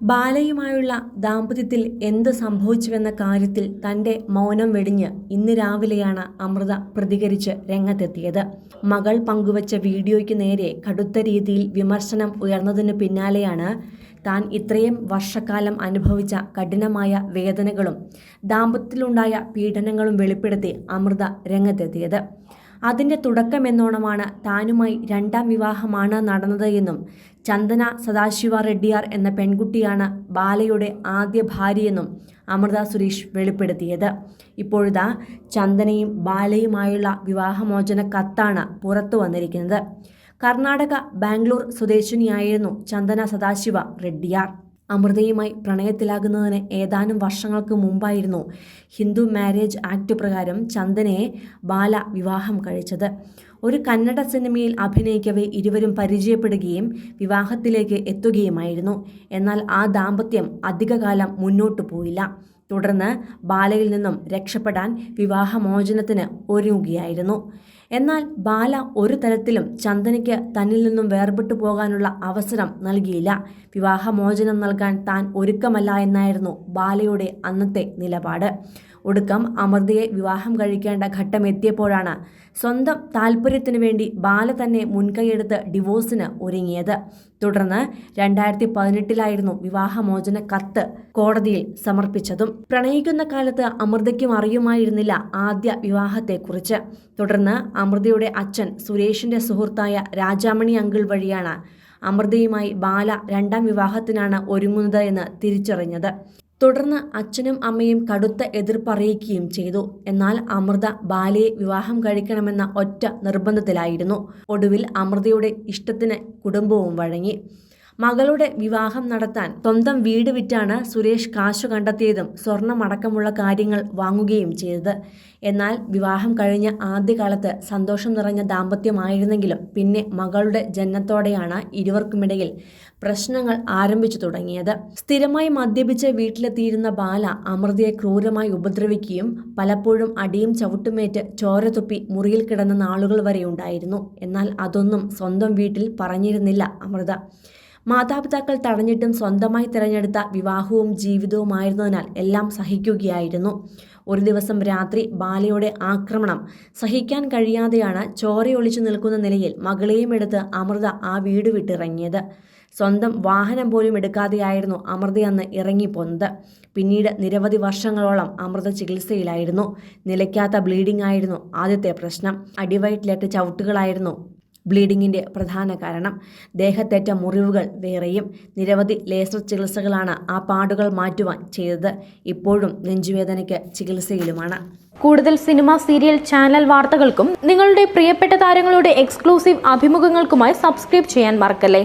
ബാലയുമായുള്ള ദാമ്പത്യത്തിൽ എന്ത് സംഭവിച്ചുവെന്ന കാര്യത്തിൽ തന്റെ മൗനം വെടിഞ്ഞ് ഇന്ന് രാവിലെയാണ് അമൃത പ്രതികരിച്ച് രംഗത്തെത്തിയത്. മകൾ പങ്കുവച്ച വീഡിയോയ്ക്ക് നേരെ കടുത്ത രീതിയിൽ വിമർശനം ഉയർന്നതിനു പിന്നാലെയാണ് താൻ ഇത്രയും വർഷക്കാലം അനുഭവിച്ച കഠിനമായ വേദനകളും ദാമ്പത്യത്തിലുണ്ടായ പീഡനങ്ങളും വെളിപ്പെടുത്തി അമൃത രംഗത്തെത്തിയത്. അതിൻ്റെ തുടക്കമെന്നോണമാണ് താനുമായി രണ്ടാം വിവാഹമാണ് നടന്നത് എന്നും ചന്ദന സദാശിവ റെഡ്ഡിയാർ എന്ന പെൺകുട്ടിയാണ് ബാലയുടെ ആദ്യ ഭാര്യയെന്നും അമൃത സുരേഷ് വെളിപ്പെടുത്തിയത്. ഇപ്പോഴിതാ ചന്ദനയും ബാലയുമായുള്ള വിവാഹമോചന കത്താണ് പുറത്തു വന്നിരിക്കുന്നത്. കർണാടക ബാംഗ്ലൂർ സ്വദേശിനിയായിരുന്നു ചന്ദന സദാശിവ റെഡ്ഡിയാർ. അമൃതയുമായി പ്രണയത്തിലാകുന്നതിന് ഏതാനും വർഷങ്ങൾക്ക് മുമ്പായിരുന്നു ഹിന്ദു മാരേജ് ആക്ട് പ്രകാരം ചന്ദനയെ ബാല വിവാഹം കഴിച്ചത്. ഒരു കന്നഡ സിനിമയിൽ അഭിനയിക്കവേ ഇരുവരും പരിചയപ്പെടുകയും വിവാഹത്തിലേക്ക് എത്തുകയുമായിരുന്നു. എന്നാൽ ആ ദാമ്പത്യം അധികകാലം മുന്നോട്ടു പോയില്ല. തുടർന്ന് ബാലയിൽ നിന്നും രക്ഷപ്പെടാൻ വിവാഹമോചനത്തിന് ഒരുങ്ങുകയായിരുന്നു. എന്നാൽ ബാല ഒരു തരത്തിലും ചന്ദനയ്ക്ക് തന്നിൽ നിന്നും വേർപെട്ടു പോകാനുള്ള അവസരം നൽകിയില്ല. വിവാഹമോചനം നൽകാൻ താൻ ഒരുക്കമല്ല എന്നായിരുന്നു ബാലയുടെ അന്നത്തെ നിലപാട്. ഒടുക്കം അമൃതയെ വിവാഹം കഴിക്കേണ്ട ഘട്ടമെത്തിയപ്പോഴാണ് സ്വന്തം താല്പര്യത്തിനു വേണ്ടി ബാല തന്നെ മുൻകൈയെടുത്ത് ഡിവോഴ്സിന് ഒരുങ്ങിയത്. തുടർന്ന് 2018 വിവാഹമോചന കത്ത് കോടതിയിൽ സമർപ്പിച്ചതും. പ്രണയിക്കുന്ന കാലത്ത് അമൃതയ്ക്കും അറിയുമായിരുന്നില്ല ആദ്യ വിവാഹത്തെക്കുറിച്ച്. തുടർന്ന് അമൃതയുടെ അച്ഛൻ സുരേഷിന്റെ സുഹൃത്തായ രാജാമണി അങ്കിൾ വഴിയാണ് അമൃതയുമായി ബാല രണ്ടാം വിവാഹത്തിനാണ് ഒരുങ്ങുന്നത് എന്ന് തിരിച്ചറിഞ്ഞത്. തുടർന്ന് അച്ഛനും അമ്മയും കടുത്ത എതിർപ്പറിയിക്കുകയും ചെയ്തു. എന്നാൽ അമൃത ബാലയെ വിവാഹം കഴിക്കണമെന്ന ഒറ്റ നിർബന്ധത്തിലായിരുന്നു. ഒടുവിൽ അമൃതയുടെ ഇഷ്ടത്തിന് കുടുംബവും വഴങ്ങി. മകളുടെ വിവാഹം നടത്താൻ സ്വന്തം വീട് വിറ്റാണ് സുരേഷ് കാശു കണ്ടെത്തിയതും സ്വർണമടക്കമുള്ള കാര്യങ്ങൾ വാങ്ങുകയും ചെയ്തത്. എന്നാൽ വിവാഹം കഴിഞ്ഞ ആദ്യകാലത്ത് സന്തോഷം നിറഞ്ഞ ദാമ്പത്യമായിരുന്നെങ്കിലും പിന്നെ മകളുടെ ജനനത്തോടെയാണ് ഇരുവർക്കുമിടയിൽ പ്രശ്നങ്ങൾ ആരംഭിച്ചു തുടങ്ങിയത്. സ്ഥിരമായി മദ്യപിച്ച് വീട്ടിലെത്തിയിരുന്ന ബാല അമൃതയെ ക്രൂരമായി ഉപദ്രവിക്കുകയും പലപ്പോഴും അടിയും ചവിട്ടുമേറ്റ് ചോര തുപ്പി മുറിയിൽ കിടന്ന നാളുകൾ വരെ ഉണ്ടായിരുന്നു. എന്നാൽ അതൊന്നും സ്വന്തം വീട്ടിൽ പറഞ്ഞിരുന്നില്ല അമൃത. മാതാപിതാക്കൾ തടഞ്ഞിട്ടും സ്വന്തമായി തിരഞ്ഞെടുത്ത വിവാഹവും ജീവിതവുമായിരുന്നതിനാൽ എല്ലാം സഹിക്കുകയായിരുന്നു. ഒരു ദിവസം രാത്രി ബാലയുടെ ആക്രമണം സഹിക്കാൻ കഴിയാതെയാണ് ചോരയൊളിച്ചു നിൽക്കുന്ന നിലയിൽ മകളെയും എടുത്ത് അമൃത ആ വീട് വിട്ടിറങ്ങിയത്. സ്വന്തം വാഹനം പോലും എടുക്കാതെയായിരുന്നു അമൃത അന്ന് ഇറങ്ങിപ്പോന്നത്. പിന്നീട് നിരവധി വർഷങ്ങളോളം അമൃത ചികിത്സയിലായിരുന്നു. നിലയ്ക്കാത്ത ബ്ലീഡിംഗ് ആയിരുന്നു ആദ്യത്തെ പ്രശ്നം. അടിവയറ്റിലേറ്റ ചവിട്ടുകളായിരുന്നു ബ്ലീഡിങ്ങിൻ്റെ പ്രധാന കാരണം. ദേഹത്തേറ്റ മുറിവുകൾ വേറെയും. നിരവധി ലേസർ ചികിത്സകളാണ് ആ പാടുകൾ മാറ്റുവാൻ ചെയ്തത്. ഇപ്പോഴും നെഞ്ചുവേദനയ്ക്ക് ചികിത്സയിലുമാണ്. കൂടുതൽ സിനിമ, സീരിയൽ, ചാനൽ വാർത്തകൾക്കും നിങ്ങളുടെ പ്രിയപ്പെട്ട താരങ്ങളുടെ എക്സ്ക്ലൂസീവ് അഭിമുഖങ്ങൾക്കുമായി സബ്സ്ക്രൈബ് ചെയ്യാൻ മറക്കല്ലേ.